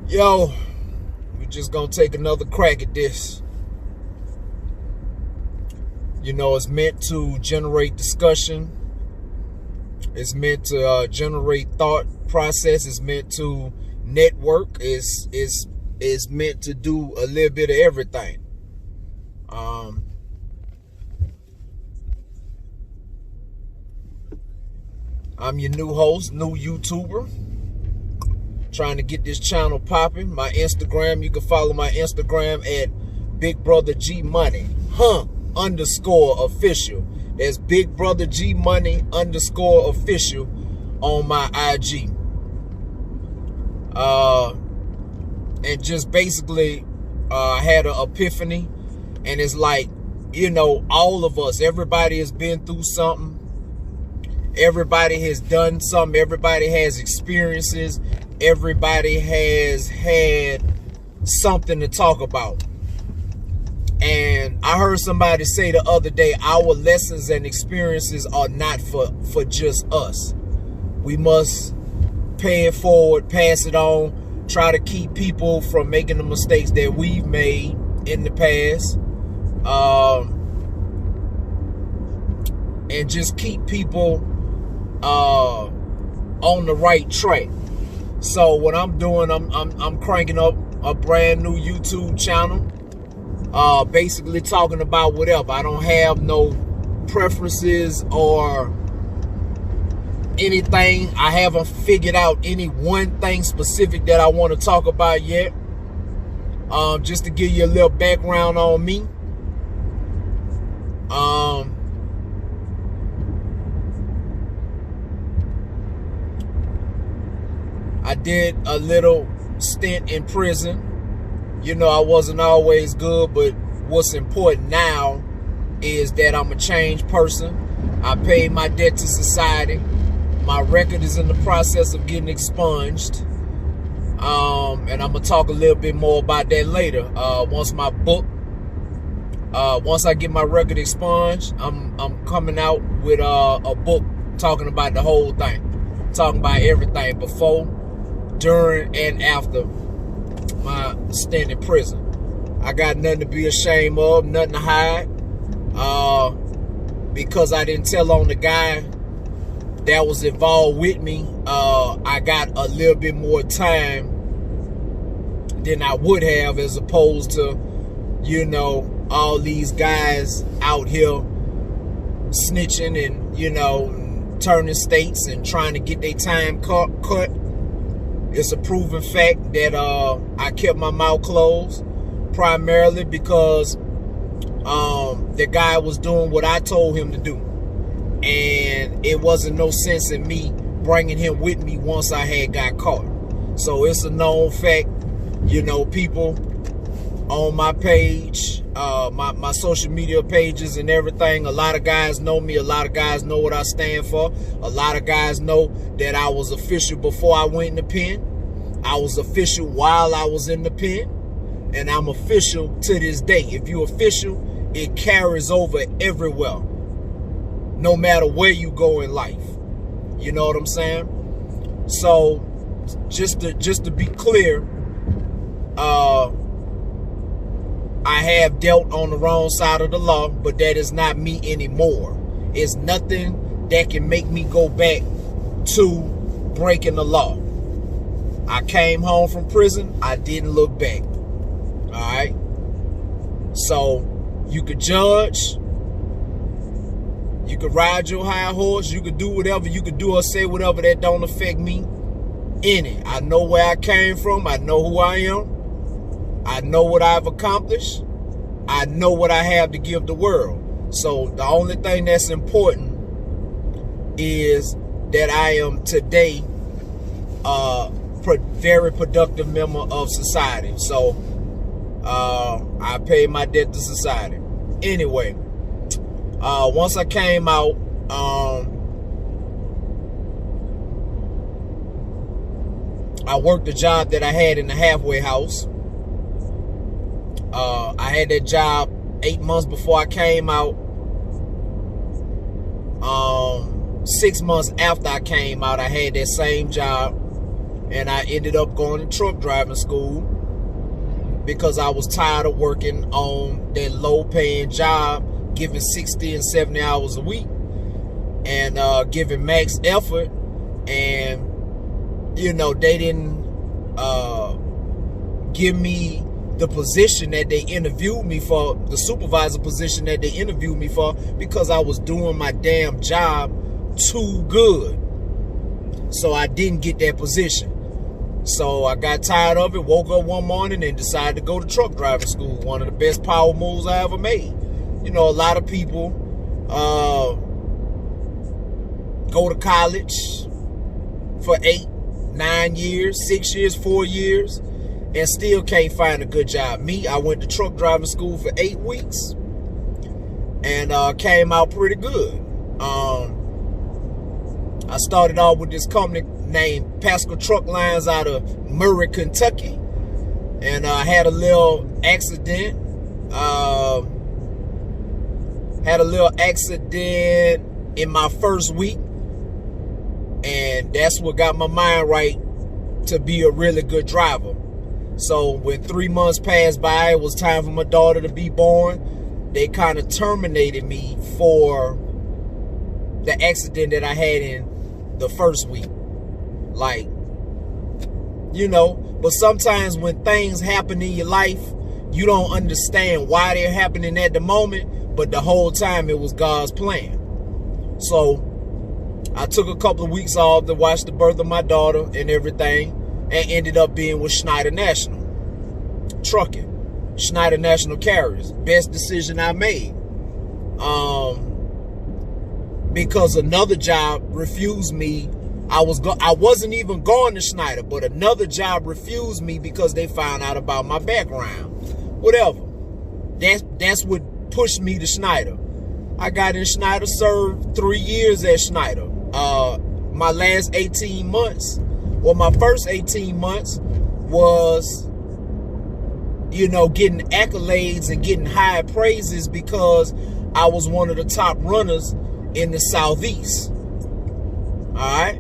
Yo, we just gonna take another crack at this. You know, it's meant to generate discussion. It's meant to generate thought process. It's meant to network. It's meant to do a little bit of everything. I'm your new host, new YouTuber, trying to get this channel popping. My Instagram, you can follow my Instagram at Big Brother G Money, _official. That's Big Brother G Money _official on my IG. And just basically, I had an epiphany, and it's like, you know, all of us, everybody has been through something. Everybody has done something. Everybody has experiences. Everybody has had something to talk about. And I heard somebody say the other day, our lessons and experiences are not for just us. We must pay it forward, pass it on, try to keep people from making the mistakes that we've made in the past. And just keep people on the right track. So what I'm doing, I'm cranking up a brand new YouTube channel, basically talking about whatever. I don't have no preferences or anything. I haven't figured out any one thing specific that I want to talk about yet. Just to give you a little background on me. I did a little stint in prison. You know, I wasn't always good, but what's important now is that I'm a changed person. I paid my debt to society. My record is in the process of getting expunged. And I'm gonna talk a little bit more about that later. Once I get my record expunged, I'm coming out with a book talking about the whole thing, talking about everything before, during, and after my stint in prison. I got nothing to be ashamed of, nothing to hide. Because I didn't tell on the guy that was involved with me, I got a little bit more time than I would have, as opposed to, you know, all these guys out here snitching and, you know, turning states and trying to get their time cut. It's a proven fact that I kept my mouth closed, primarily because the guy was doing what I told him to do. And it wasn't no sense in me bringing him with me once I had got caught. So it's a known fact, you know, people on my page, my social media pages and everything, a lot of guys know me. A lot of guys know what I stand for. A lot of guys know that I was official before I went in the pen. I was official while I was in the pen. And I'm official to this day. If you're official, it carries over everywhere, no matter where you go in life. You know what I'm saying? So just to be clear, I have dealt on the wrong side of the law, but that is not me anymore. It's nothing that can make me go back to breaking the law. I came home from prison. I didn't look back. All right? So you could judge. You could ride your high horse. You could do whatever. You could do or say whatever. That don't affect me any. I know where I came from. I know who I am. I know what I've accomplished. I know what I have to give the world. So the only thing that's important is that I am today a very productive member of society. So I pay my debt to society. Anyway, once I came out, I worked a job that I had in the halfway house. I had that job 8 months before I came out. 6 months after I came out, I had that same job. and I ended up going to truck driving school because I was tired of working on that low-paying job, giving 60 and 70 hours a week, and giving max effort. And, you know, they didn't give me the position that they interviewed me for, the supervisor position that they interviewed me for, because I was doing my damn job too good. So I didn't get that position. So I got tired of it, woke up one morning and decided to go to truck driving school. One of the best power moves I ever made. You know, a lot of people go to college for 8, 9 years, 6 years, 4 years, and still can't find a good job. Me, I went to truck driving school for 8 weeks and came out pretty good. I started off with this company named Pascal Truck Lines out of Murray, Kentucky, and I had a little accident. In my first week, and that's what got my mind right to be a really good driver. So when 3 months passed by, it was time for my daughter to be born. They kind of terminated me for the accident that I had in the first week. Like, you know, but sometimes when things happen in your life, you don't understand why they're happening at the moment, but the whole time it was God's plan. So I took a couple of weeks off to watch the birth of my daughter and everything, and ended up being with Schneider National Trucking, Schneider National Carriers. Best decision I made. Because another job refused me. I wasn't even going to Schneider, but another job refused me because they found out about my background. Whatever. That's what pushed me to Schneider. I got in Schneider, served 3 years at Schneider. My last 18 months, well, my first 18 months was, you know, getting accolades and getting high praises because I was one of the top runners in the Southeast. All right.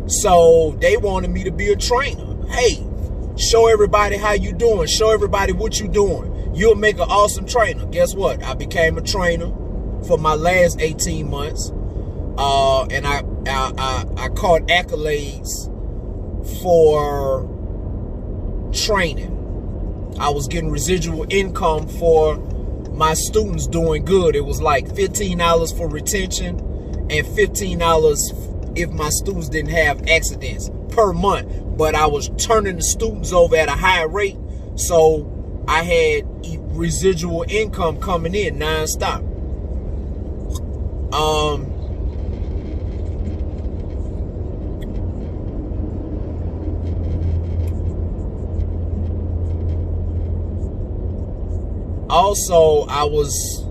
So they wanted me to be a trainer. Hey, show everybody how you doing. Show everybody what you doing. You'll make an awesome trainer. Guess what? I became a trainer for my last 18 months. And I caught accolades for training. I was getting residual income for my students doing good. It was like $15 for retention and $15 if my students didn't have accidents per month. But I was turning the students over at a higher rate, so I had residual income coming in nonstop. Also, I was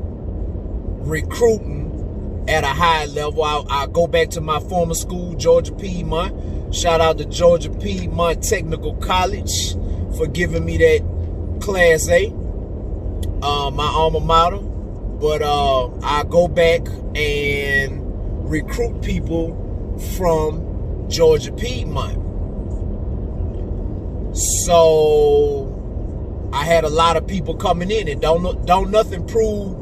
recruiting at a high level. I go back to my former school, Georgia Piedmont. Shout out to Georgia Piedmont Technical College for giving me that Class A, my alma mater. But I go back and recruit people from Georgia Piedmont. So I had a lot of people coming in, and don't nothing prove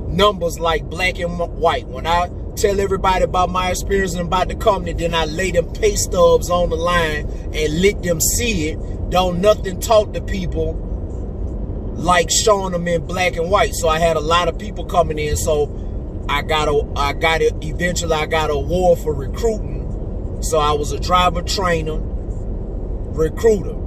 numbers like black and white. When I tell everybody about my experience and about the company, then I lay them pay stubs on the line and let them see it. Don't nothing talk to people like showing them in black and white. So I had a lot of people coming in. So eventually I got an award for recruiting. So I was a driver, trainer, recruiter.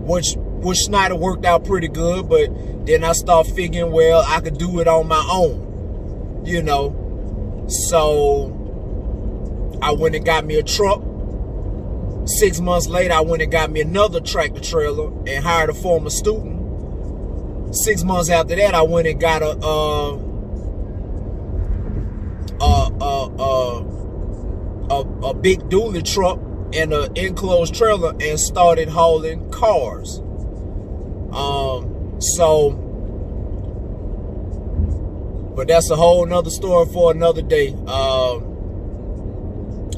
Which Schneider worked out pretty good, but then I started figuring, well, I could do it on my own, you know. So I went and got me a truck. 6 months later, I went and got me another tractor trailer and hired a former student. 6 months after that, I went and got a big dually truck and an enclosed trailer and started hauling cars. So But that's a whole nother story for another day.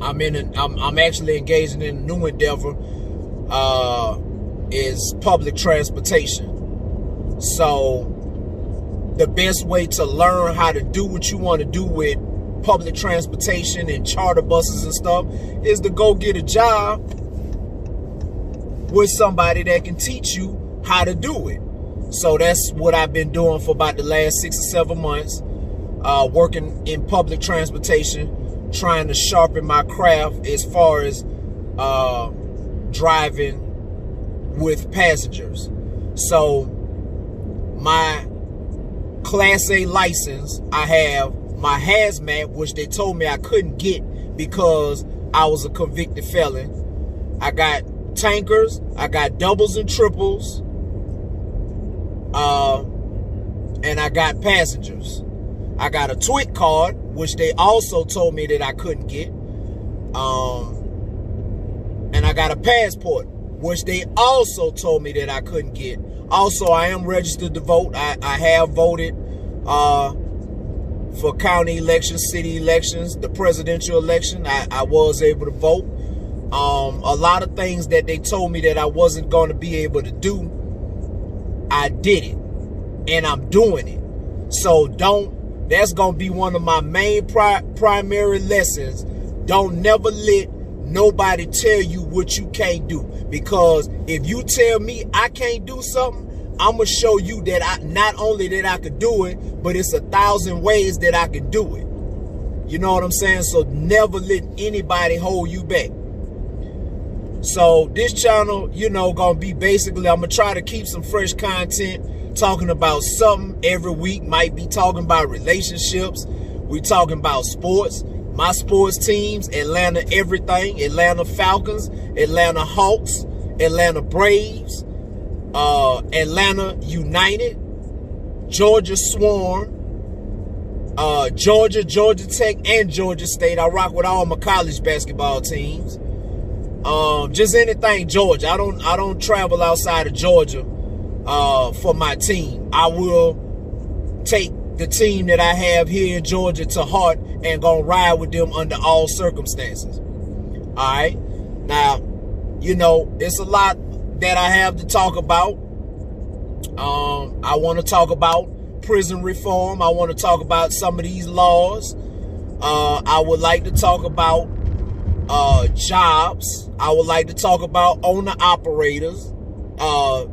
I'm actually engaging in a new endeavor. Is public transportation. So the best way to learn how to do what you want to do with public transportation and charter buses and stuff is to go get a job with somebody that can teach you how to do it. So that's what I've been doing for about the last 6 or 7 months, working in public transportation, trying to sharpen my craft as far as driving with passengers. So my Class A license, I have my hazmat, which they told me I couldn't get because I was a convicted felon. I got tankers, I got doubles and triples, and I got passengers. I got a TWIC card, which they also told me that I couldn't get, and I got a passport, which they also told me that I couldn't get. Also, I am registered to vote. I have voted for county elections, city elections, the presidential election. I was able to vote. A lot of things that they told me that I wasn't going to be able to do, I did it. And I'm doing it. So that's going to be one of my main primary lessons. Don't never let nobody tell you what you can't do. Because if you tell me I can't do something, I'm going to show you that not only that I could do it, but it's 1,000 ways that I can do it. You know what I'm saying? So never let anybody hold you back. So this channel, you know, going to be basically, I'm going to try to keep some fresh content, talking about something every week. Might be talking about relationships. We talking about sports. My sports teams, Atlanta everything, Atlanta Falcons, Atlanta Hawks, Atlanta Braves, Atlanta United, Georgia Swarm, Georgia Tech, and Georgia State. I rock with all my college basketball teams. Just anything Georgia. I don't travel outside of Georgia for my team. I will take the team that I have here in Georgia to heart and gonna ride with them under all circumstances. All right. Now, you know, it's a lot that I have to talk about. I want to talk about prison reform. I want to talk about some of these laws. I would like to talk about jobs. I would like to talk about owner-operators,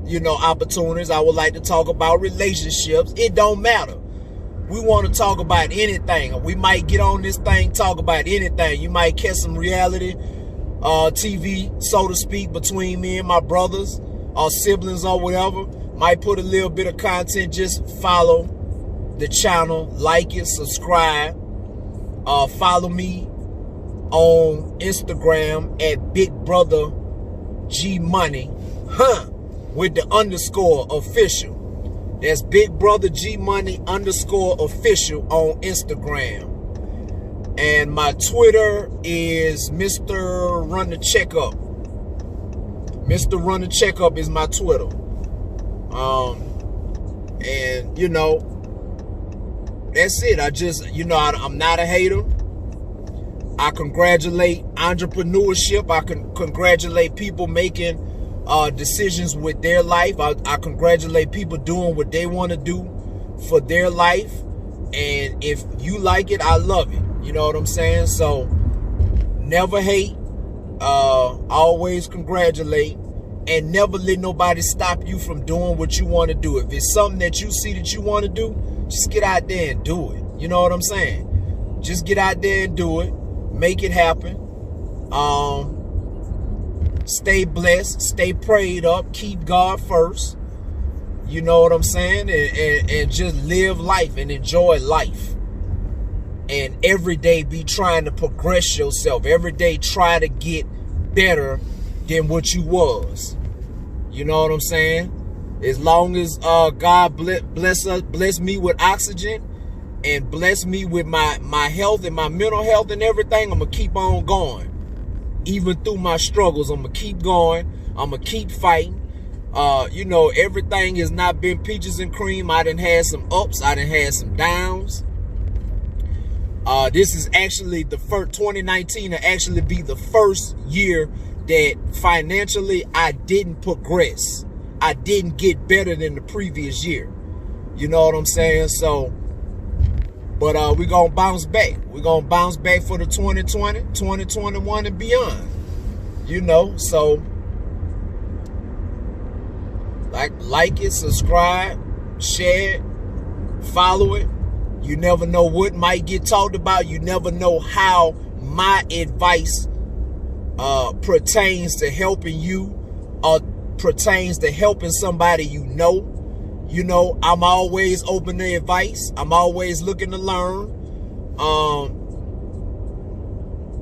you know, opportunities. I would like to talk about relationships. It don't matter. We want to talk about anything. We might get on this thing, talk about anything. You might catch some reality TV, so to speak, between me and my brothers or siblings or whatever. Might put a little bit of content. Just follow the channel, like it, subscribe. Follow me on Instagram at Big Brother G Money, with the _official. That's Big Brother G Money _official on Instagram. And my Twitter is Mr. Run the Checkup. Mr. Run the Checkup is my Twitter. And you know, that's it. I just, you know, I'm not a hater. I congratulate entrepreneurship. I can congratulate people making decisions with their life. I congratulate people doing what they want to do for their life. And if you like it, I love it. You know what I'm saying? So never hate, always congratulate, and never let nobody stop you from doing what you want to do. If it's something that you see that you want to do, just get out there and do it. You know what I'm saying? Just get out there and do it. Make it happen. Stay blessed. Stay prayed up. Keep God first. You know what I'm saying? And just live life and enjoy life. And every day be trying to progress yourself. Every day try to get better than what you was. You know what I'm saying? As long as God bless me with oxygen and bless me with my health and my mental health and everything, I'm going to keep on going. Even through my struggles, I'm going to keep going. I'm going to keep fighting. You know, everything has not been peaches and cream. I done had some ups. I done had some downs. This is actually the first 2019 to actually be the first year that financially I didn't progress. I didn't get better than the previous year. You know what I'm saying? So, but we're going to bounce back. We're going to bounce back for the 2020, 2021 and beyond. You know, so like it, subscribe, share it, follow it. You never know what might get talked about. You never know how my advice pertains to helping you or pertains to helping somebody you know. You know, I'm always open to advice. I'm always looking to learn.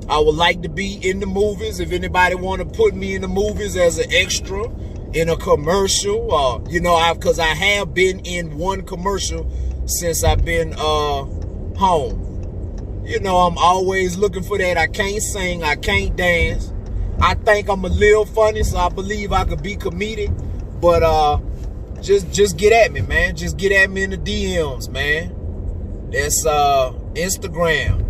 I would like to be in the movies. If anybody want to put me in the movies as an extra in a commercial, you know, because I have been in one commercial since I've been home. You know, I'm always looking for that. I can't sing, I can't dance. I think I'm a little funny, so I believe I could be comedic. But just get at me, man. Just get at me in the DMs, man. That's Instagram,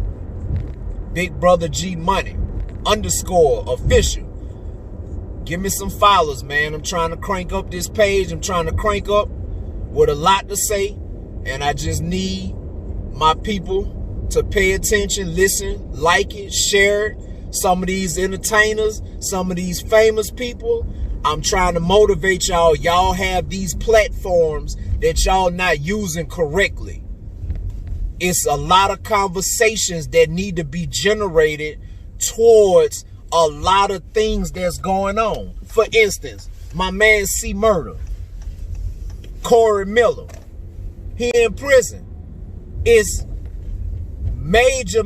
Big Brother G Money _official. Give me some followers, man. I'm trying to crank up this page. I'm trying to crank up with a lot to say. And I just need my people to pay attention, listen, like it, share it. Some of these entertainers, some of these famous people, I'm trying to motivate y'all. Y'all have these platforms that y'all not using correctly. It's a lot of conversations that need to be generated towards a lot of things that's going on. For instance, my man C Murder, Corey Miller, he in prison. It's major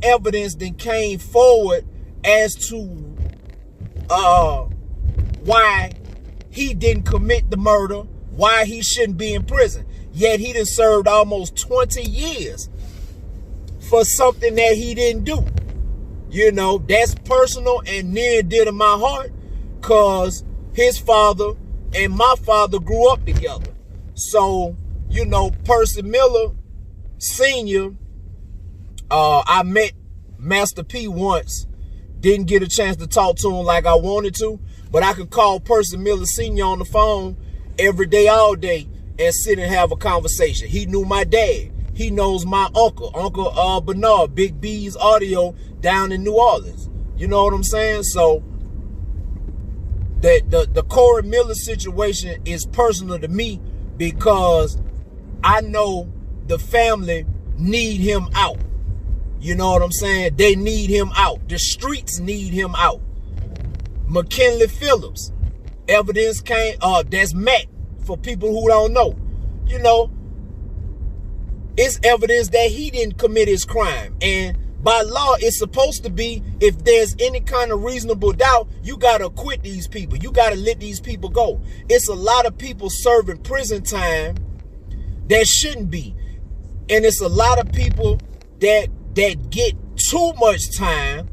evidence that came forward as to why he didn't commit the murder, why he shouldn't be in prison. Yet he done served almost 20 years for something that he didn't do. You know, that's personal and near and dear to my heart, because his father and my father grew up together. So, you know, Percy Miller Sr., I met Master P once. Didn't get a chance to talk to him like I wanted to, but I could call Percy Miller Sr. on the phone every day, all day, and sit and have a conversation. He knew my dad. He knows my uncle, Uncle Bernard, Big B's Audio down in New Orleans. You know what I'm saying? So the Corey Miller situation is personal to me because I know the family need him out. You know what I'm saying? They need him out. The streets need him out. McKinley Phillips, evidence came, that's Mac, for people who don't know. You know, it's evidence that he didn't commit his crime. And by law, it's supposed to be, if there's any kind of reasonable doubt, you got to acquit these people. You got to let these people go. It's a lot of people serving prison time that shouldn't be. And it's a lot of people that get too much time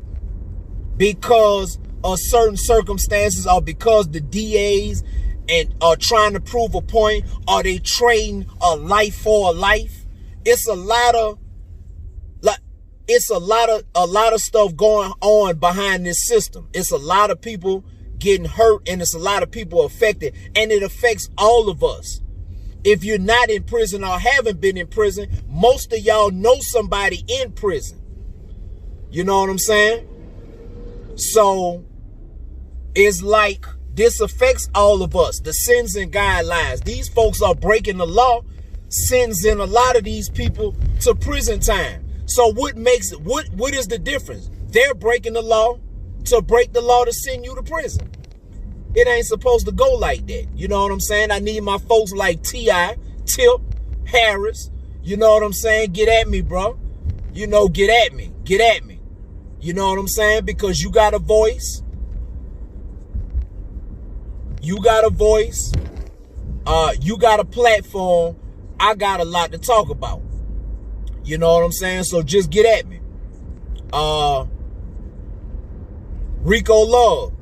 because of certain circumstances, or because the DAs and are trying to prove a point, or they trading a life for a life. It's a lot of stuff going on behind this system. It's a lot of people getting hurt, and it's a lot of people affected, and it affects all of us. If you're not in prison or haven't been in prison, most of y'all know somebody in prison. You know what I'm saying? So it's like this affects all of us. The sins and guidelines. These folks are breaking the law, sends in a lot of these people to prison time. So what makes it, what is the difference? They're breaking the law to break the law to send you to prison. It ain't supposed to go like that. You know what I'm saying? I need my folks like T.I., Tip, Harris. You know what I'm saying? Get at me, bro. You know, get at me. Get at me. You know what I'm saying? Because you got a voice. You got a voice. You got a platform. I got a lot to talk about. You know what I'm saying? So just get at me. Rico Love,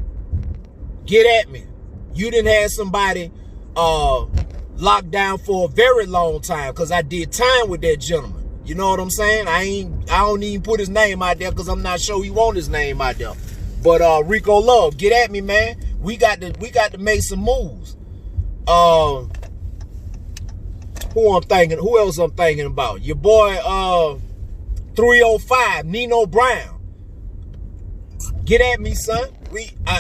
get at me. You didn't have somebody locked down for a very long time, because I did time with that gentleman. You know what I'm saying? I don't even put his name out there because I'm not sure he want his name out there. But Rico Love, get at me, man. We got to make some moves. Who else I'm thinking about? Your boy 305, Nino Brown. Get at me, son.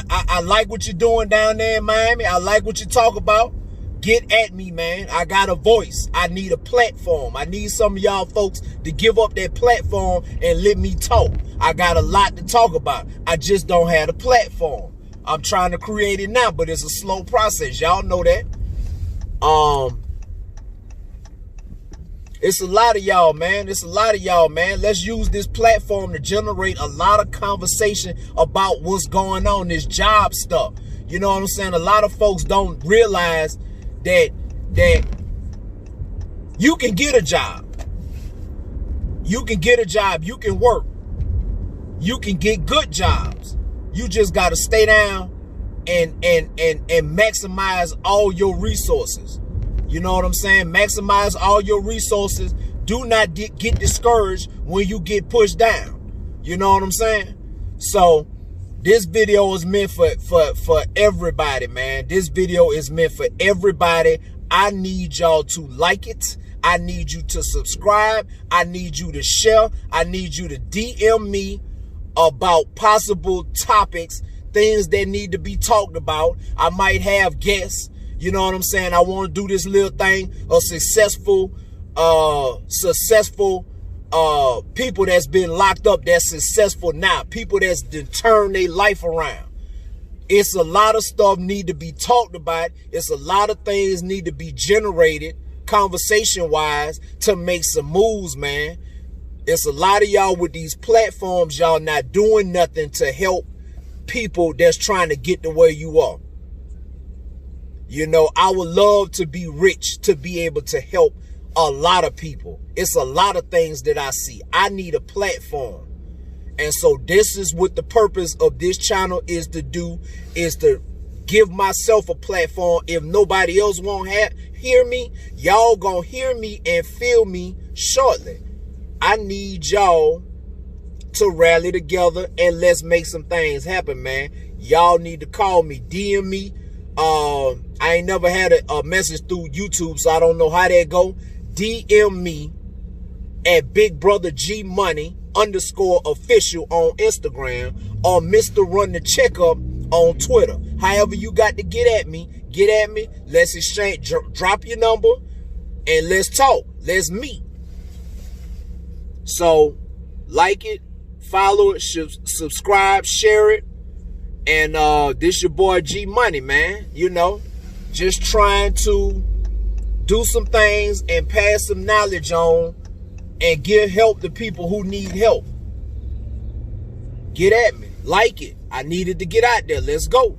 I like what you're doing down there in Miami. I like what you talk about. Get at me, man. I got a voice. I need a platform. I need some of y'all folks to give up that platform and let me talk. I got a lot to talk about. I just don't have a platform. I'm trying to create it now, but it's a slow process. Y'all know that. It's a lot of y'all, man. It's a lot of y'all, man. Let's use this platform to generate a lot of conversation about what's going on, this job stuff. You know what I'm saying? A lot of folks don't realize that you can get a job. You can get a job. You can work. You can get good jobs. You just got to stay down and maximize all your resources. You know what I'm saying? Maximize all your resources. Do not get discouraged when you get pushed down. You know what I'm saying? So this video is meant for everybody, man. This video is meant for everybody. I need y'all to like it. I need you to subscribe. I need you to share. I need you to DM me about possible topics, things that need to be talked about. I might have guests. You know what I'm saying? I want to do this little thing of successful people that's been locked up that's successful now. People that's turned their life around. It's a lot of stuff need to be talked about. It's a lot of things need to be generated conversation-wise to make some moves, man. It's a lot of y'all with these platforms, y'all not doing nothing to help people that's trying to get to where you are. You know, I would love to be rich to be able to help a lot of people. It's a lot of things that I see. I need a platform. And so this is what the purpose of this channel is to do, is to give myself a platform. If nobody else won't hear me, y'all gonna hear me and feel me shortly. I need y'all to rally together and let's make some things happen, man. Y'all need to call me, DM me. I ain't never had a message through YouTube, so I don't know how that go. DM me at Big Brother G Money _official on Instagram, or Mr. Run the Checkup on Twitter. However you got to get at me. Let's exchange. Drop your number and let's talk. Let's meet. So like it, follow it, subscribe, share it. And this your boy G Money, man. You know, just trying to do some things and pass some knowledge on and give help to people who need help. Get at me. Like it. I needed to get out there. Let's go.